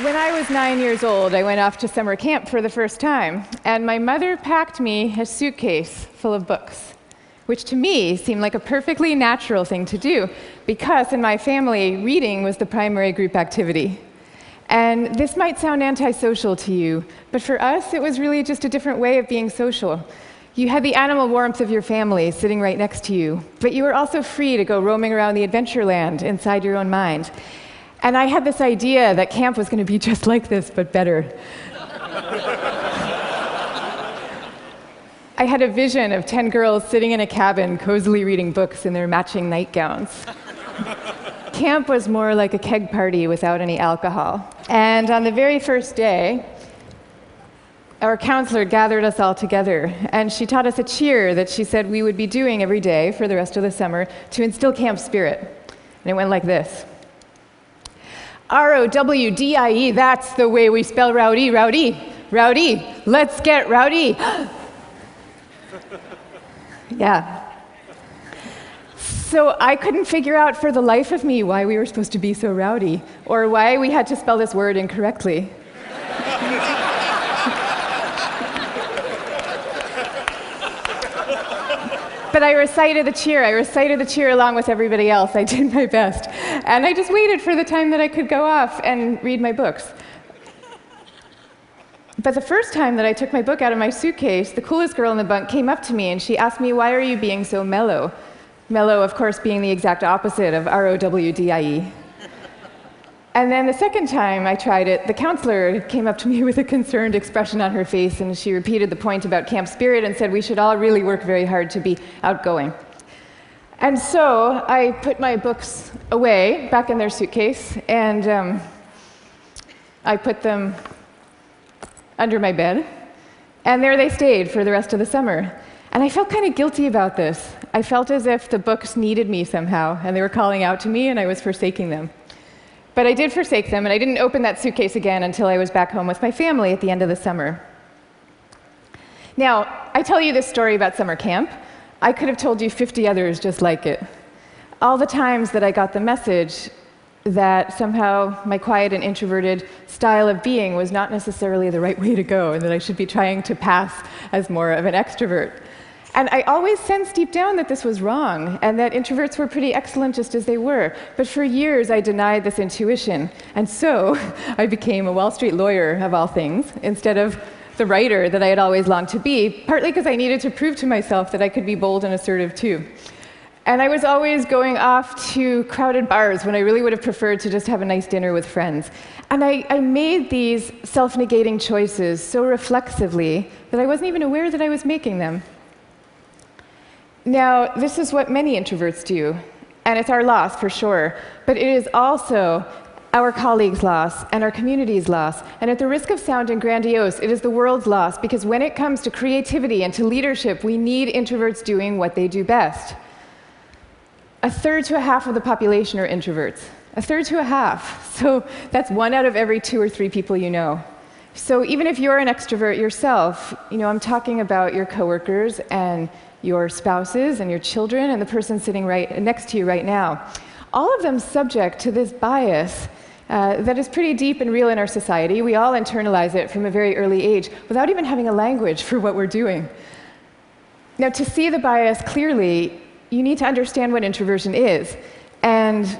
When I was 9 years old, I went off to summer camp for the first time, and my mother packed me a suitcase full of books, which to me seemed like a perfectly natural thing to do, because in my family, reading was the primary group activity. And this might sound antisocial to you, but for us, it was really just a different way of being social. You had the animal warmth of your family sitting right next to you, but you were also free to go roaming around the adventure land inside your own mind. And I had this idea that camp was going to be just like this, but better. I had a vision of 10 girls sitting in a cabin, cozily reading books in their matching nightgowns. Camp was more like a keg party without any alcohol. And on the very first day, our counselor gathered us all together, and she taught us a cheer that she said we would be doing every day for the rest of the summer to instill camp spirit. And it went like this. R-O-W-D-I-E, that's the way we spell rowdy, rowdy, rowdy. Let's get rowdy. Yeah. So I couldn't figure out for the life of me why we were supposed to be so rowdy, or why we had to spell this word incorrectly. But I recited the cheer. I recited the cheer along with everybody else. I did my best. And I just waited for the time that I could go off and read my books. But the first time that I took my book out of my suitcase, the coolest girl in the bunk came up to me and she asked me, "Why are you being so mellow?" Mellow, of course, being the exact opposite of R-O-W-D-I-E. And then the second time I tried it, the counselor came up to me with a concerned expression on her face, and she repeated the point about camp spirit and said we should all really work very hard to be outgoing. And so I put my books away, back in their suitcase, and I put them under my bed, and there they stayed for the rest of the summer. And I felt kind of guilty about this. I felt as if the books needed me somehow, and they were calling out to me, and I was forsaking them. But I did forsake them, and I didn't open that suitcase again until I was back home with my family at the end of the summer. Now, I tell you this story about summer camp. I could have told you 50 others just like it. All the times that I got the message that somehow my quiet and introverted style of being was not necessarily the right way to go, and that I should be trying to pass as more of an extrovert. And I always sensed deep down that this was wrong, and that introverts were pretty excellent just as they were. But for years, I denied this intuition. And so I became a Wall Street lawyer, of all things, instead of the writer that I had always longed to be, partly because I needed to prove to myself that I could be bold and assertive too. And I was always going off to crowded bars when I really would have preferred to just have a nice dinner with friends. And I made these self-negating choices so reflexively that I wasn't even aware that I was making them. Now, this is what many introverts do, and it's our loss for sure, but it is also our colleagues' loss and our community's loss, and at the risk of sounding grandiose, it is the world's loss, because when it comes to creativity and to leadership, we need introverts doing what they do best. A third to a half of the population are introverts. A third to a half. So that's 1 out of every 2 or 3 people you know. So even if you're an extrovert yourself, I'm talking about your coworkers and your spouses and your children and the person sitting right next to you right now. All of them subject to this bias that is pretty deep and real in our society. We all internalize it from a very early age without even having a language for what we're doing. Now, to see the bias clearly, you need to understand what introversion is. And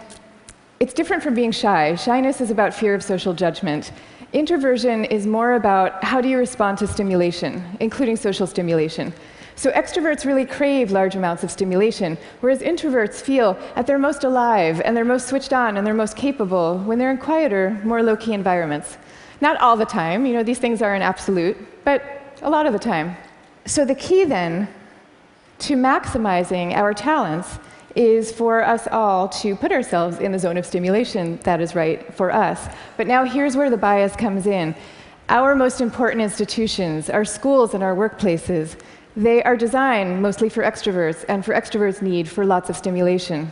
it's different from being shy. Shyness is about fear of social judgment. Introversion is more about how do you respond to stimulation, including social stimulation. So extroverts really crave large amounts of stimulation, whereas introverts feel at their most alive and they're most switched on and they're most capable when they're in quieter, more low-key environments. Not all the time, these things are an absolute, but a lot of the time. So the key then to maximizing our talents is for us all to put ourselves in the zone of stimulation that is right for us. But now here's where the bias comes in. Our most important institutions, our schools and our workplaces, they are designed mostly for extroverts and for extroverts' need for lots of stimulation.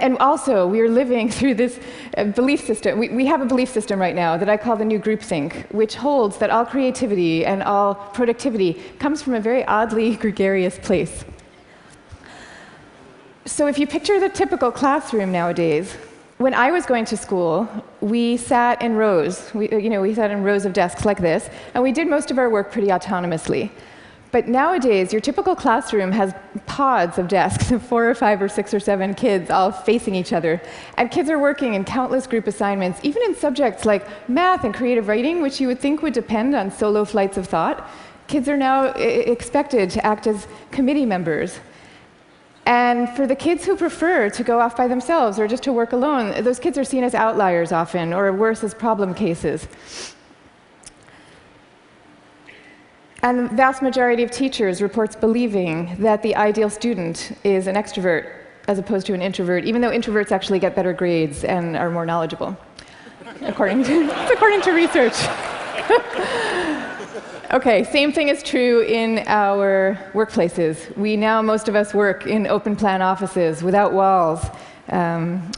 And also, we are living through this belief system. We have a belief system right now that I call the new groupthink, which holds that all creativity and all productivity comes from a very oddly gregarious place. So if you picture the typical classroom nowadays, When I was going to school, we sat in rows. We sat in rows of desks like this, and we did most of our work pretty autonomously. But nowadays, your typical classroom has pods of desks of 4 or 5 or 6 or 7 kids all facing each other. And kids are working in countless group assignments, even in subjects like math and creative writing, which you would think would depend on solo flights of thought. Kids are now expected to act as committee members. And for the kids who prefer to go off by themselves or just to work alone, those kids are seen as outliers often, or worse, as problem cases. And the vast majority of teachers reports believing that the ideal student is an extrovert as opposed to an introvert, even though introverts actually get better grades and are more knowledgeable, according to research. Okay, same thing is true in our workplaces. Most of us work in open plan offices without walls,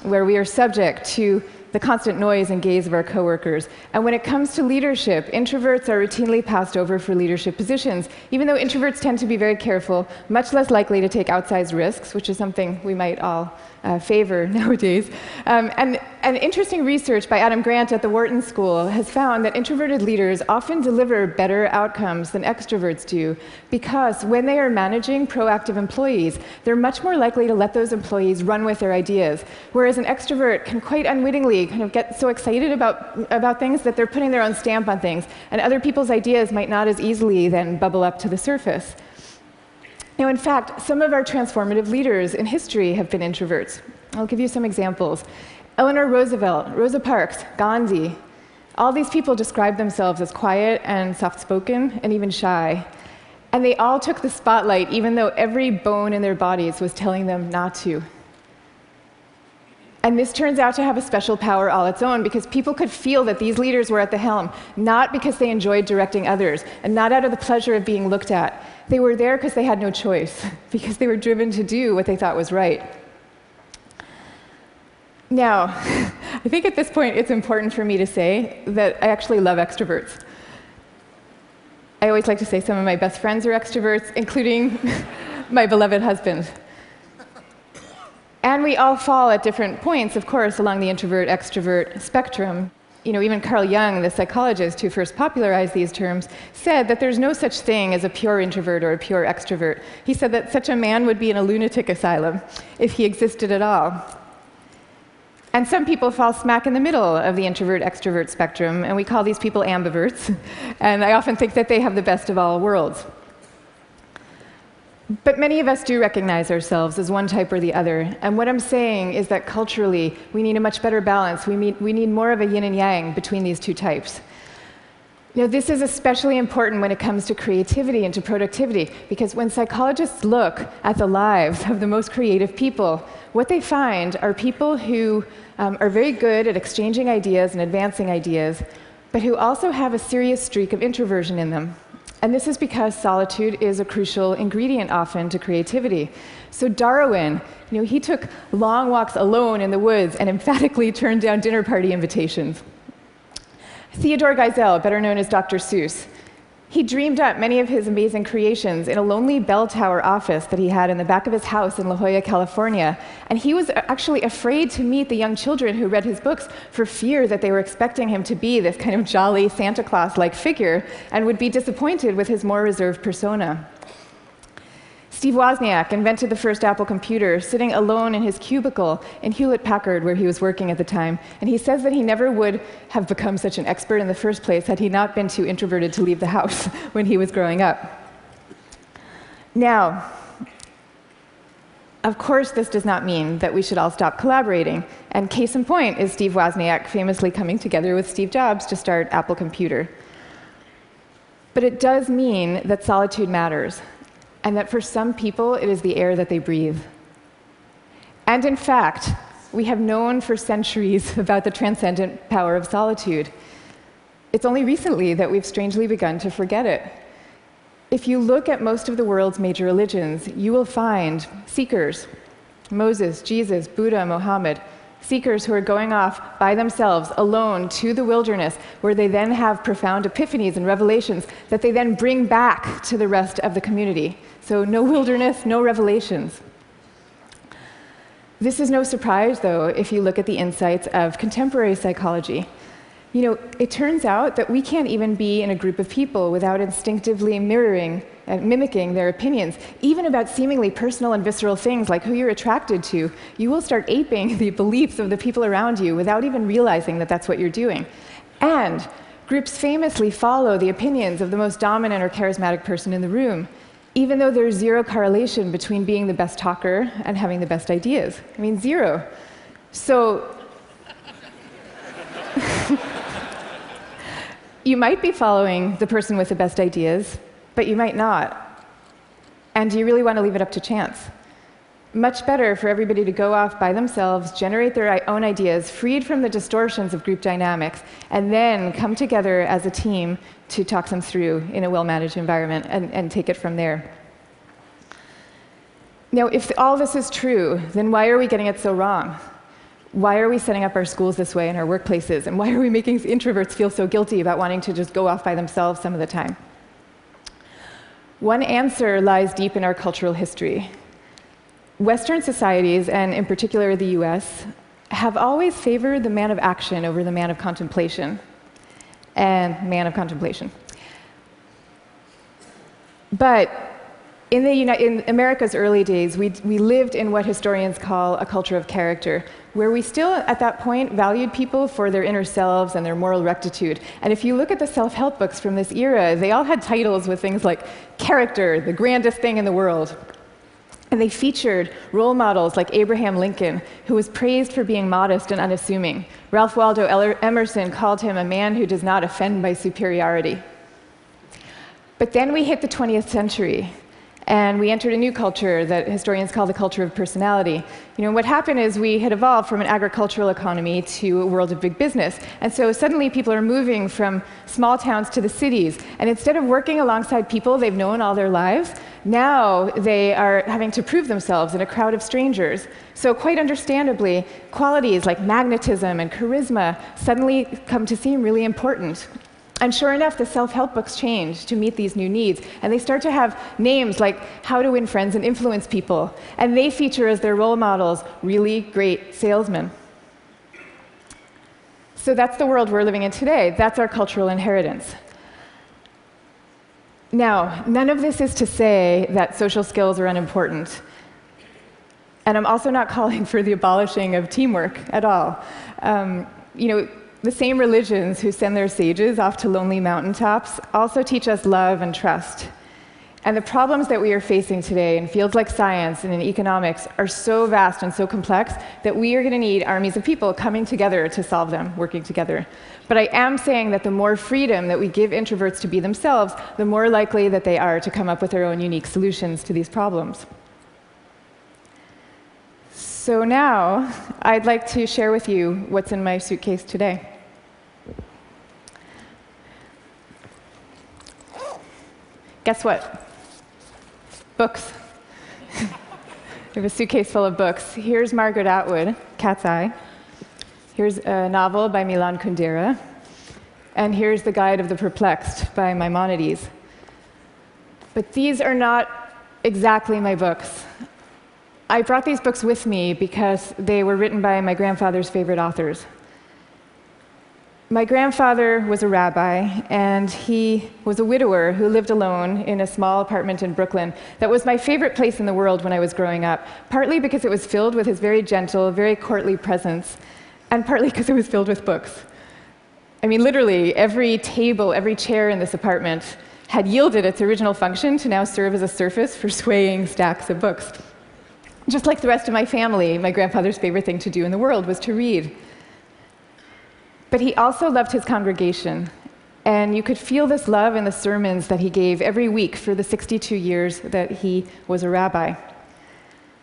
where we are subject to the constant noise and gaze of our coworkers. And when it comes to leadership, introverts are routinely passed over for leadership positions, even though introverts tend to be very careful, much less likely to take outsized risks, which is something we might all favor nowadays. And interesting research by Adam Grant at the Wharton School has found that introverted leaders often deliver better outcomes than extroverts do, because when they are managing proactive employees, they're much more likely to let those employees run with their ideas, whereas an extrovert can quite unwittingly kind of get so excited about things that they're putting their own stamp on things, and other people's ideas might not as easily then bubble up to the surface. Now, in fact, some of our transformative leaders in history have been introverts. I'll give you some examples. Eleanor Roosevelt, Rosa Parks, Gandhi, all these people describe themselves as quiet and soft-spoken and even shy. And they all took the spotlight, even though every bone in their bodies was telling them not to. And this turns out to have a special power all its own, because people could feel that these leaders were at the helm, not because they enjoyed directing others, and not out of the pleasure of being looked at. They were there because they had no choice, because they were driven to do what they thought was right. Now, I think at this point it's important for me to say that I actually love extroverts. I always like to say some of my best friends are extroverts, including my beloved husband. And we all fall at different points, of course, along the introvert-extrovert spectrum. Even Carl Jung, the psychologist who first popularized these terms, said that there's no such thing as a pure introvert or a pure extrovert. He said that such a man would be in a lunatic asylum if he existed at all. And some people fall smack in the middle of the introvert-extrovert spectrum, and we call these people ambiverts. And I often think that they have the best of all worlds. But many of us do recognize ourselves as one type or the other. And what I'm saying is that culturally, we need a much better balance. We need more of a yin and yang between these two types. This is especially important when it comes to creativity and to productivity, because when psychologists look at the lives of the most creative people, what they find are people who are very good at exchanging ideas and advancing ideas, but who also have a serious streak of introversion in them. And this is because solitude is a crucial ingredient often to creativity. So Darwin, he took long walks alone in the woods and emphatically turned down dinner party invitations. Theodore Geisel, better known as Dr. Seuss, he dreamed up many of his amazing creations in a lonely bell tower office that he had in the back of his house in La Jolla, California. And he was actually afraid to meet the young children who read his books for fear that they were expecting him to be this kind of jolly Santa Claus-like figure and would be disappointed with his more reserved persona. Steve Wozniak invented the first Apple computer sitting alone in his cubicle in Hewlett-Packard, where he was working at the time. And he says that he never would have become such an expert in the first place had he not been too introverted to leave the house when he was growing up. Now, of course, this does not mean that we should all stop collaborating. And case in point is Steve Wozniak famously coming together with Steve Jobs to start Apple Computer. But it does mean that solitude matters, and that for some people, it is the air that they breathe. And in fact, we have known for centuries about the transcendent power of solitude. It's only recently that we've strangely begun to forget it. If you look at most of the world's major religions, you will find seekers, Moses, Jesus, Buddha, Mohammed, seekers who are going off by themselves, alone, to the wilderness, where they then have profound epiphanies and revelations that they then bring back to the rest of the community. So no wilderness, no revelations. This is no surprise, though, if you look at the insights of contemporary psychology. You know, it turns out that we can't even be in a group of people without instinctively mirroring and mimicking their opinions, even about seemingly personal and visceral things like who you're attracted to. You will start aping the beliefs of the people around you without even realizing that that's what you're doing. And groups famously follow the opinions of the most dominant or charismatic person in the room, even though there's zero correlation between being the best talker and having the best ideas. I mean, zero. So you might be following the person with the best ideas, but you might not. And do you really want to leave it up to chance? Much better for everybody to go off by themselves, generate their own ideas, freed from the distortions of group dynamics, and then come together as a team to talk them through in a well-managed environment and take it from there. Now, if all this is true, then why are we getting it so wrong? Why are we setting up our schools this way and our workplaces? And why are we making introverts feel so guilty about wanting to just go off by themselves some of the time? One answer lies deep in our cultural history. Western societies, and in particular the US, have always favored the man of action over the man of contemplation. But in America's early days, we lived in what historians call a culture of character, where we still, at that point, valued people for their inner selves and their moral rectitude. And if you look at the self-help books from this era, they all had titles with things like character, the grandest thing in the world. And they featured role models like Abraham Lincoln, who was praised for being modest and unassuming. Ralph Waldo Emerson called him a man who does not offend by superiority. But then we hit the 20th century, and we entered a new culture that historians call the culture of personality. You know, what happened is we had evolved from an agricultural economy to a world of big business. And so suddenly people are moving from small towns to the cities. And instead of working alongside people they've known all their lives, now they are having to prove themselves in a crowd of strangers. So quite understandably, qualities like magnetism and charisma suddenly come to seem really important. And sure enough, the self-help books change to meet these new needs. And they start to have names like How to Win Friends and Influence People. And they feature as their role models really great salesmen. So that's the world we're living in today. That's our cultural inheritance. Now, none of this is to say that social skills are unimportant. And I'm also not calling for the abolishing of teamwork at all. You know, the same religions who send their sages off to lonely mountaintops also teach us love and trust. And the problems that we are facing today in fields like science and in economics are so vast and so complex that we are going to need armies of people coming together to solve them, working together. But I am saying that the more freedom that we give introverts to be themselves, the more likely that they are to come up with their own unique solutions to these problems. So now, I'd like to share with you what's in my suitcase today. Guess what? Books. I have a suitcase full of books. Here's Margaret Atwood, Cat's Eye. Here's a novel by Milan Kundera. And here's The Guide of the Perplexed by Maimonides. But these are not exactly my books. I brought these books with me because they were written by my grandfather's favorite authors. My grandfather was a rabbi, and he was a widower who lived alone in a small apartment in Brooklyn that was my favorite place in the world when I was growing up, partly because it was filled with his very gentle, very courtly presence, and partly because it was filled with books. I mean, literally, every table, every chair in this apartment had yielded its original function to now serve as a surface for swaying stacks of books. Just like the rest of my family, my grandfather's favorite thing to do in the world was to read. But he also loved his congregation, and you could feel this love in the sermons that he gave every week for the 62 years that he was a rabbi.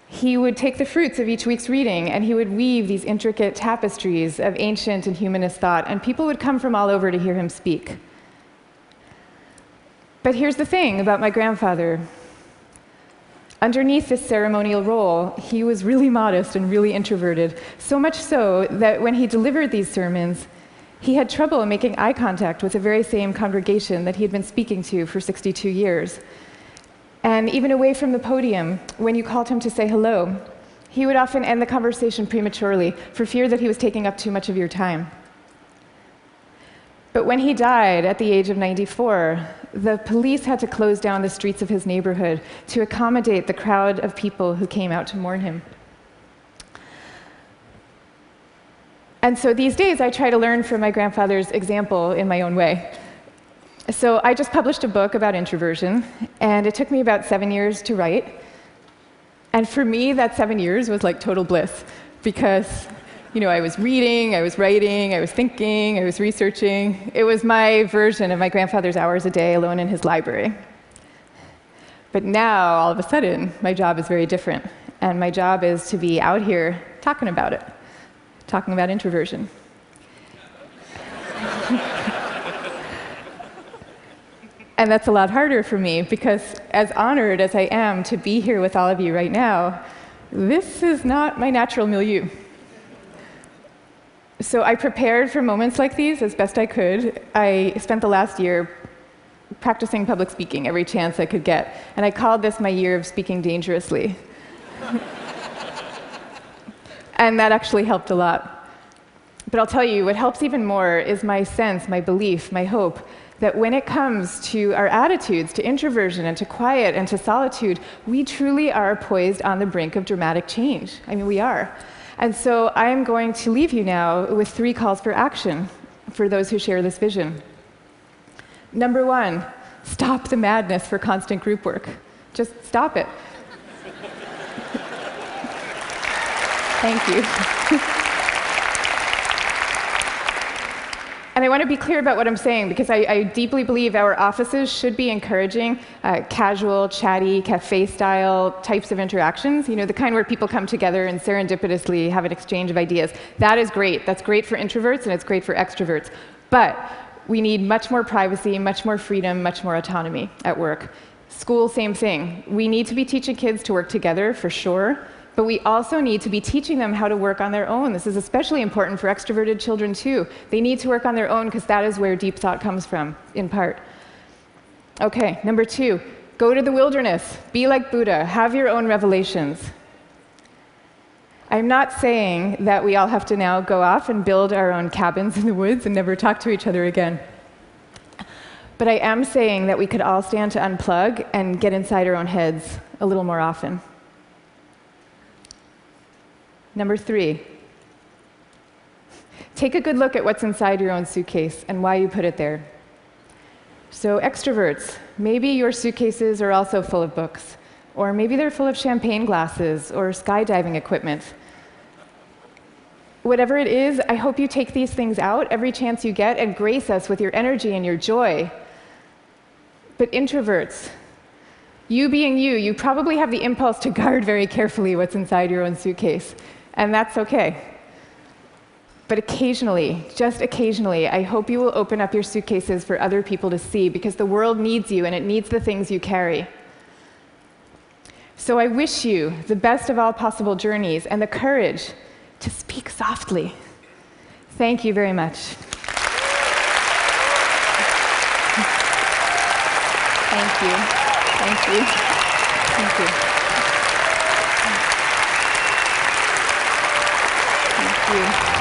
He would take the fruits of each week's reading, and he would weave these intricate tapestries of ancient and humanist thought, and people would come from all over to hear him speak. But here's the thing about my grandfather. Underneath this ceremonial role, he was really modest and really introverted, so much so that when he delivered these sermons, he had trouble making eye contact with the very same congregation that he had been speaking to for 62 years. And even away from the podium, when you called him to say hello, He would often end the conversation prematurely for fear that he was taking up too much of your time. But when he died at the age of 94, the police had to close down the streets of his neighborhood to accommodate the crowd of people who came out to mourn him. And so these days, I try to learn from my grandfather's example in my own way. So I just published a book about introversion, and it took me about 7 years to write. And for me, that 7 years was like total bliss, because I was reading, I was writing, I was thinking, I was researching. It was my version of my grandfather's hours a day alone in his library. But now, all of a sudden, my job is very different. And my job is to be out here talking about it, talking about introversion. And that's a lot harder for me, because as honored as I am to be here with all of you right now, this is not my natural milieu. So I prepared for moments like these as best I could. I spent the last year practicing public speaking every chance I could get, and I called this my year of speaking dangerously. And that actually helped a lot. But I'll tell you, what helps even more is my sense, my belief, my hope, that when it comes to our attitudes, to introversion and to quiet and to solitude, we truly are poised on the brink of dramatic change. I mean, we are. And so I am going to leave you now with 3 calls for action for those who share this vision. Number 1, stop the madness for constant group work. Just stop it. Thank you. And I want to be clear about what I'm saying, because I deeply believe our offices should be encouraging casual, chatty, cafe-style types of interactions, the kind where people come together and serendipitously have an exchange of ideas. That is great. That's great for introverts, and it's great for extroverts. But we need much more privacy, much more freedom, much more autonomy at work. School, same thing. We need to be teaching kids to work together, for sure. But we also need to be teaching them how to work on their own. This is especially important for extroverted children, too. They need to work on their own because that is where deep thought comes from, in part. Okay, number 2, go to the wilderness. Be like Buddha. Have your own revelations. I'm not saying that we all have to now go off and build our own cabins in the woods and never talk to each other again. But I am saying that we could all stand to unplug and get inside our own heads a little more often. Number 3, take a good look at what's inside your own suitcase and why you put it there. So extroverts, maybe your suitcases are also full of books, or maybe they're full of champagne glasses or skydiving equipment. Whatever it is, I hope you take these things out every chance you get and grace us with your energy and your joy. But introverts, you being you probably have the impulse to guard very carefully what's inside your own suitcase. And that's okay. But occasionally, just occasionally, I hope you will open up your suitcases for other people to see, because the world needs you and it needs the things you carry. So I wish you the best of all possible journeys and the courage to speak softly. Thank you very much. Thank you. Thank you. Thank you. Thank you.